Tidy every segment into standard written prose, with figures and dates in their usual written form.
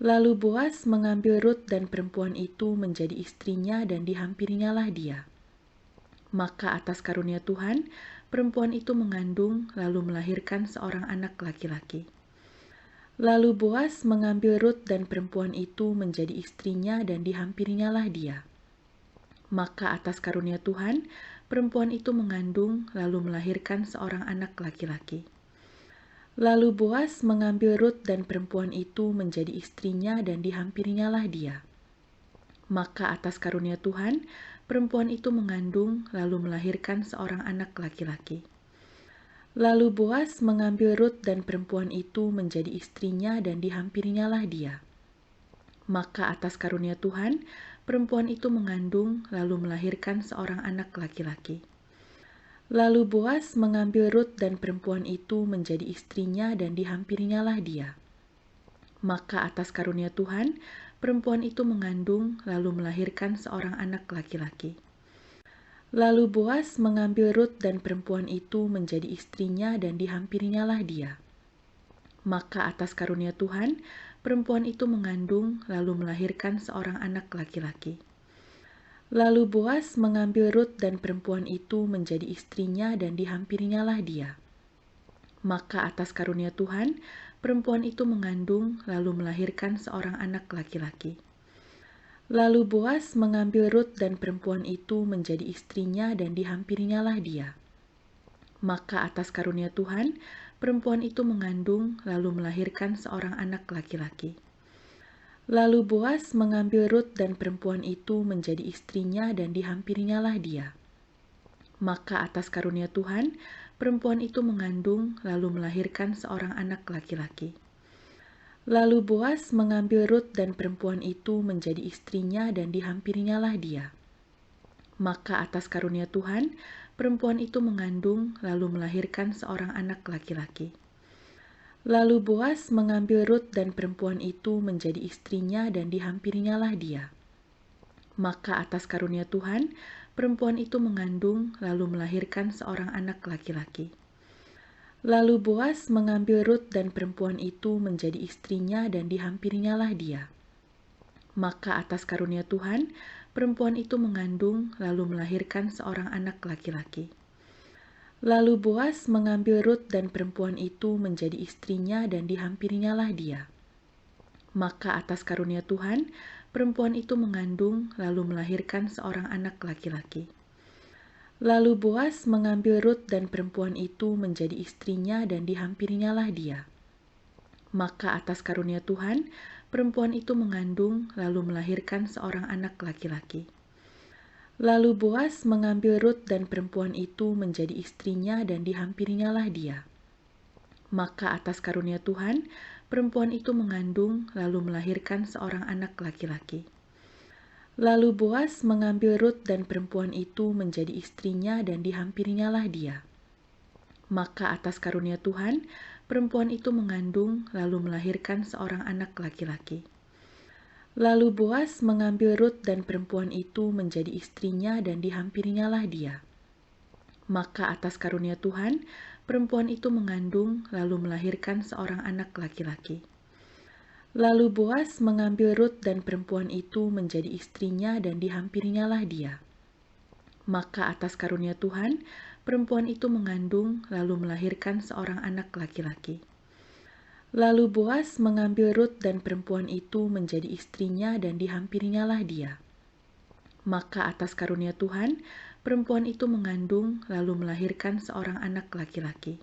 Lalu Boas mengambil Rut dan perempuan itu menjadi istrinya dan dihampirinyalah dia. Maka atas karunia Tuhan, perempuan itu mengandung lalu melahirkan seorang anak laki-laki. Lalu Boas mengambil Rut dan perempuan itu menjadi istrinya dan dihampirinyalah dia. Maka atas karunia Tuhan, perempuan itu mengandung lalu melahirkan seorang anak laki-laki. Lalu Boas mengambil Rut dan perempuan itu menjadi istrinya dan dihampirinyalah dia. Maka atas karunia Tuhan, perempuan itu mengandung lalu melahirkan seorang anak laki-laki. Lalu Boas mengambil Rut dan perempuan itu menjadi istrinya dan dihampirinyalah dia. Maka atas karunia Tuhan, perempuan itu mengandung lalu melahirkan seorang anak laki-laki. Lalu Boas mengambil Rut dan perempuan itu menjadi istrinya dan dihampirinyalah dia. Maka atas karunia Tuhan, perempuan itu mengandung lalu melahirkan seorang anak laki-laki. Lalu Boas mengambil Rut dan perempuan itu menjadi istrinya dan dihampirinyalah dia. Maka atas karunia Tuhan, perempuan itu mengandung lalu melahirkan seorang anak laki-laki. Lalu Boas mengambil Rut dan perempuan itu menjadi istrinya dan dihampirinyalah dia. Maka atas karunia Tuhan, perempuan itu mengandung lalu melahirkan seorang anak laki-laki. Lalu Boas mengambil Rut dan perempuan itu menjadi istrinya dan dihampirinyalah dia. Maka atas karunia Tuhan, perempuan itu mengandung lalu melahirkan seorang anak laki-laki. Lalu Boas mengambil Rut dan perempuan itu menjadi istrinya dan dihampirinyalah dia. Maka atas karunia Tuhan, perempuan itu mengandung lalu melahirkan seorang anak laki-laki. Lalu Boas mengambil Rut dan perempuan itu menjadi istrinya dan dihampirinyalah dia. Maka atas karunia Tuhan, perempuan itu mengandung lalu melahirkan seorang anak laki-laki. Lalu Boas mengambil Rut dan perempuan itu menjadi istrinya dan dihampirinyalah dia. Maka atas karunia Tuhan, perempuan itu mengandung lalu melahirkan seorang anak laki-laki. Lalu Boas mengambil Rut dan perempuan itu menjadi istrinya dan dihampirinyalah dia. Maka atas karunia Tuhan, perempuan itu mengandung lalu melahirkan seorang anak laki-laki. Lalu Boas mengambil Rut dan perempuan itu menjadi istrinya dan dihampirinyalah dia. Maka atas karunia Tuhan, perempuan itu mengandung lalu melahirkan seorang anak laki-laki. Lalu Boas mengambil Rut dan perempuan itu menjadi istrinya dan dihampirinyalah dia. Maka atas karunia Tuhan, perempuan itu mengandung lalu melahirkan seorang anak laki-laki. Lalu Boas mengambil Rut dan perempuan itu menjadi istrinya dan dihampirinyalah dia. Maka atas karunia Tuhan, perempuan itu mengandung lalu melahirkan seorang anak laki-laki. Lalu Boas mengambil Rut dan perempuan itu menjadi istrinya dan dihampirinyalah dia. Maka atas karunia Tuhan, perempuan itu mengandung lalu melahirkan seorang anak laki-laki. Lalu Boas mengambil Rut dan perempuan itu menjadi istrinya dan dihampirinyalah dia. Maka atas karunia Tuhan, perempuan itu mengandung lalu melahirkan seorang anak laki-laki. Lalu Boas mengambil Rut dan perempuan itu menjadi istrinya dan dihampirinyalah dia. Maka atas karunia Tuhan, perempuan itu mengandung lalu melahirkan seorang anak laki-laki. Lalu Boas mengambil Rut dan perempuan itu menjadi istrinya dan dihampirinyalah dia. Maka atas karunia Tuhan, perempuan itu mengandung lalu melahirkan seorang anak laki-laki.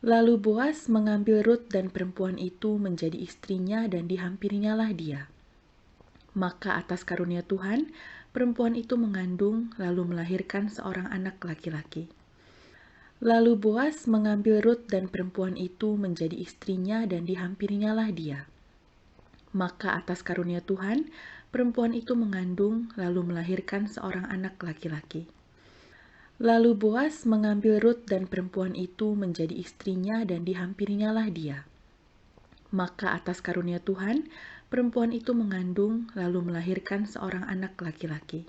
Lalu Boas mengambil Rut dan perempuan itu menjadi istrinya dan dihampirinyalah dia. Maka atas karunia Tuhan, perempuan itu mengandung lalu melahirkan seorang anak laki-laki. Lalu Boas mengambil Rut dan perempuan itu menjadi istrinya dan dihampirinyalah dia. Maka atas karunia Tuhan, perempuan itu mengandung lalu melahirkan seorang anak laki-laki. Lalu Boas mengambil Rut dan perempuan itu menjadi istrinya dan dihampirinyalah dia. Maka atas karunia Tuhan, perempuan itu mengandung lalu melahirkan seorang anak laki-laki.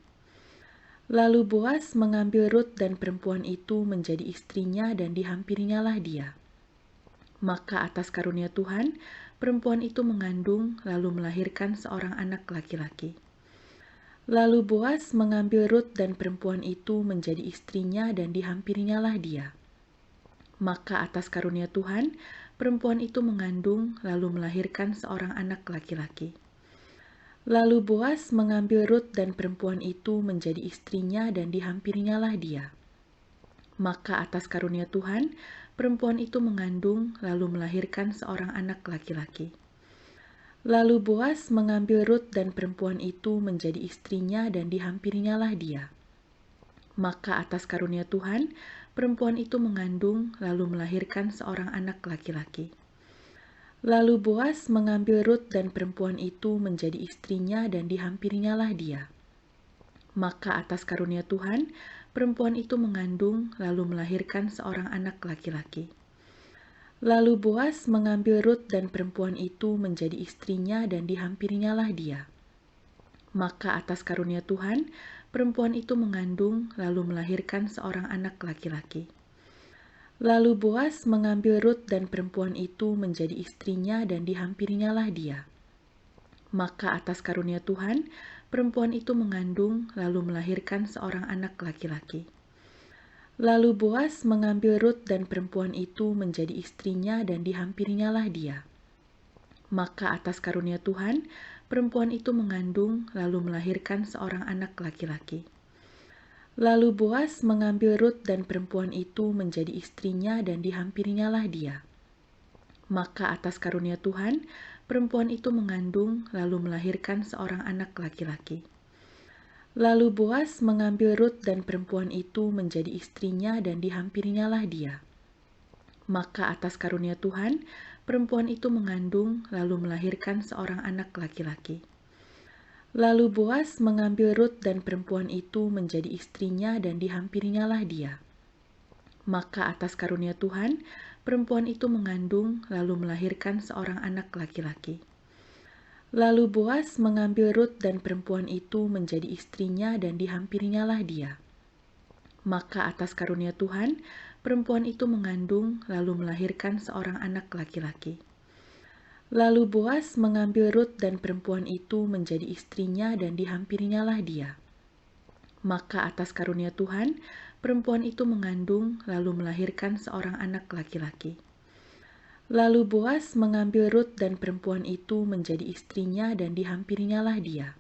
Lalu Boas mengambil Rut dan perempuan itu menjadi istrinya dan dihampirinyalah dia. Maka atas karunia Tuhan, perempuan itu mengandung lalu melahirkan seorang anak laki-laki. Lalu Boas mengambil Rut dan perempuan itu menjadi istrinya dan dihampirinyalah dia. Maka atas karunia Tuhan, perempuan itu mengandung lalu melahirkan seorang anak laki-laki. Lalu Boas mengambil Rut dan perempuan itu menjadi istrinya dan dihampirinyalah dia. Maka atas karunia Tuhan, perempuan itu mengandung lalu melahirkan seorang anak laki-laki. Lalu Boas mengambil Rut dan perempuan itu menjadi istrinya dan dihampirinyalah dia. Maka atas karunia Tuhan, perempuan itu mengandung lalu melahirkan seorang anak laki-laki. Lalu Boas mengambil Rut dan perempuan itu menjadi istrinya dan dihampirinyalah dia. Maka atas karunia Tuhan, perempuan itu mengandung lalu melahirkan seorang anak laki-laki. Lalu Boas mengambil Rut dan perempuan itu menjadi istrinya dan dihampirinyalah dia. Maka atas karunia Tuhan, perempuan itu mengandung lalu melahirkan seorang anak laki-laki. Lalu Boas mengambil Rut dan perempuan itu menjadi istrinya dan dihampirinyalah dia. Maka atas karunia Tuhan, perempuan itu mengandung lalu melahirkan seorang anak laki-laki. Lalu Boas mengambil Rut dan perempuan itu menjadi istrinya dan dihampirinyalah dia. Maka atas karunia Tuhan, perempuan itu mengandung lalu melahirkan seorang anak laki-laki. Lalu Boas mengambil Rut dan perempuan itu menjadi istrinya dan dihampirinyalah dia. Maka atas karunia Tuhan, perempuan itu mengandung lalu melahirkan seorang anak laki-laki. Lalu Boas mengambil Rut dan perempuan itu menjadi istrinya dan dihampirinyalah dia. Maka atas karunia Tuhan, perempuan itu mengandung lalu melahirkan seorang anak laki-laki. Lalu Boas mengambil Rut dan perempuan itu menjadi istrinya dan dihampirinyalah dia. Maka atas karunia Tuhan, perempuan itu mengandung lalu melahirkan seorang anak laki-laki. Lalu Boas mengambil Rut dan perempuan itu menjadi istrinya dan dihampirinyalah dia. Maka atas karunia Tuhan, perempuan itu mengandung lalu melahirkan seorang anak laki-laki. Lalu Boas mengambil Rut dan perempuan itu menjadi istrinya dan dihampirinyalah dia. Maka atas karunia Tuhan, perempuan itu mengandung lalu melahirkan seorang anak laki-laki. Lalu Boas mengambil Rut dan perempuan itu menjadi istrinya dan dihampirinyalah dia.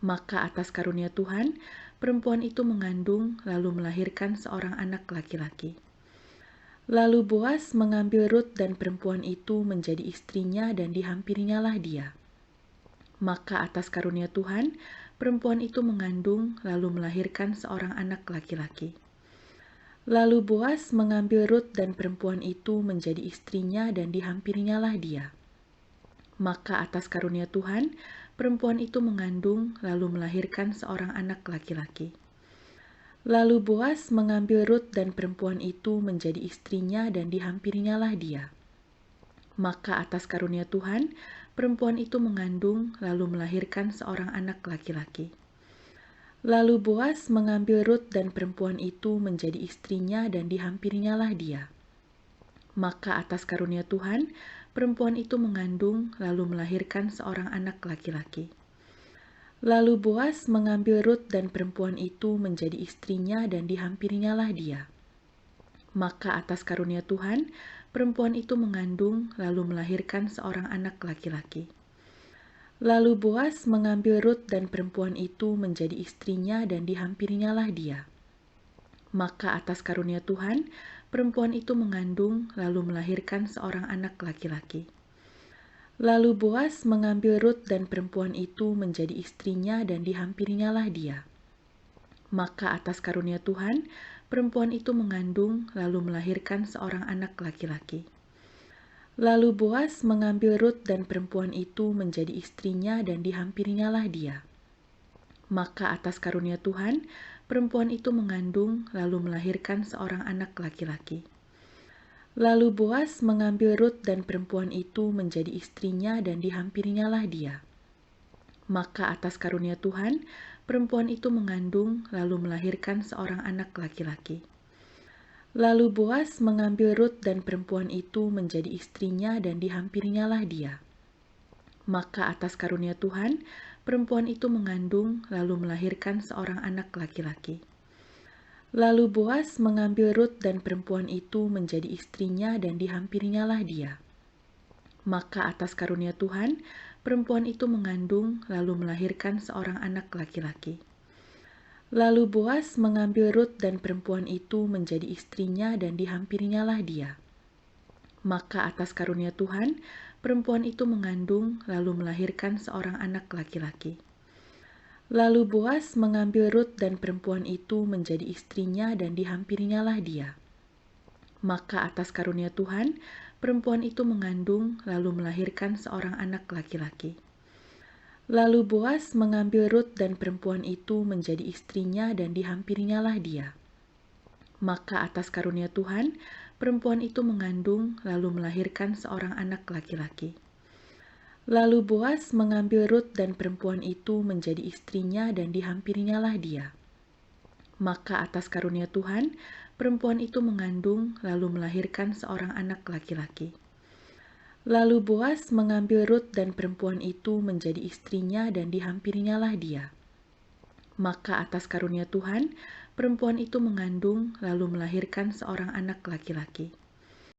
Maka atas karunia Tuhan, perempuan itu mengandung lalu melahirkan seorang anak laki-laki. Lalu Boas mengambil Rut dan perempuan itu menjadi istrinya dan dihampirinyalah dia. Maka atas karunia Tuhan, perempuan itu mengandung lalu melahirkan seorang anak laki-laki. Lalu Boas mengambil Rut dan perempuan itu menjadi istrinya dan dihampirinyalah dia. Maka atas karunia Tuhan, perempuan itu mengandung lalu melahirkan seorang anak laki-laki. Lalu Boas mengambil Rut dan perempuan itu menjadi istrinya dan dihampirinyalah dia. Maka atas karunia Tuhan, perempuan itu mengandung lalu melahirkan seorang anak laki-laki. Lalu Boas mengambil Rut dan perempuan itu menjadi istrinya dan dihampirinyalah dia. Maka atas karunia Tuhan, perempuan itu mengandung lalu melahirkan seorang anak laki-laki. Lalu Boas mengambil Rut dan perempuan itu menjadi istrinya dan dihampirinyalah dia. Maka atas karunia Tuhan, perempuan itu mengandung lalu melahirkan seorang anak laki-laki. Lalu Boas mengambil Rut dan perempuan itu menjadi istrinya dan dihampirinyalah dia. Maka atas karunia Tuhan, perempuan itu mengandung lalu melahirkan seorang anak laki-laki. Lalu Boas mengambil Rut dan perempuan itu menjadi istrinya dan dihampirinyalah dia. Maka atas karunia Tuhan, perempuan itu mengandung lalu melahirkan seorang anak laki-laki. Lalu Boas mengambil Rut dan perempuan itu menjadi istrinya dan dihampirinyalah dia. Maka atas karunia Tuhan, perempuan itu mengandung lalu melahirkan seorang anak laki-laki. Lalu Boas mengambil Rut dan perempuan itu menjadi istrinya dan dihampirinyalah dia. Maka atas karunia Tuhan, perempuan itu mengandung lalu melahirkan seorang anak laki-laki. Lalu Boas mengambil Rut dan perempuan itu menjadi istrinya dan dihampirinya dia. Maka atas karunia Tuhan, perempuan itu mengandung lalu melahirkan seorang anak laki-laki. Lalu Boas mengambil Rut dan perempuan itu menjadi istrinya dan dihampirinya dia. Maka atas karunia Tuhan, perempuan itu mengandung lalu melahirkan seorang anak laki-laki. Lalu Boas mengambil Rut dan perempuan itu menjadi istrinya dan dihampirinya dia. Maka atas karunia Tuhan, perempuan itu mengandung lalu melahirkan seorang anak laki-laki. Lalu Boas mengambil Rut dan perempuan itu menjadi istrinya dan dihampirinya dia. Maka atas karunia Tuhan, perempuan itu mengandung lalu melahirkan seorang anak laki-laki. Lalu Boas mengambil Rut dan perempuan itu menjadi istrinya dan dihampirinya dia. Maka atas karunia Tuhan, perempuan itu mengandung lalu melahirkan seorang anak laki-laki. Lalu Boas mengambil Rut dan perempuan itu menjadi istrinya dan dihampirinya dia. Maka atas karunia Tuhan, perempuan itu mengandung lalu melahirkan seorang anak laki-laki. Lalu Boas mengambil Rut dan perempuan itu menjadi istrinya dan dihampirinya dia. Maka atas karunia Tuhan, perempuan itu mengandung lalu melahirkan seorang anak laki-laki.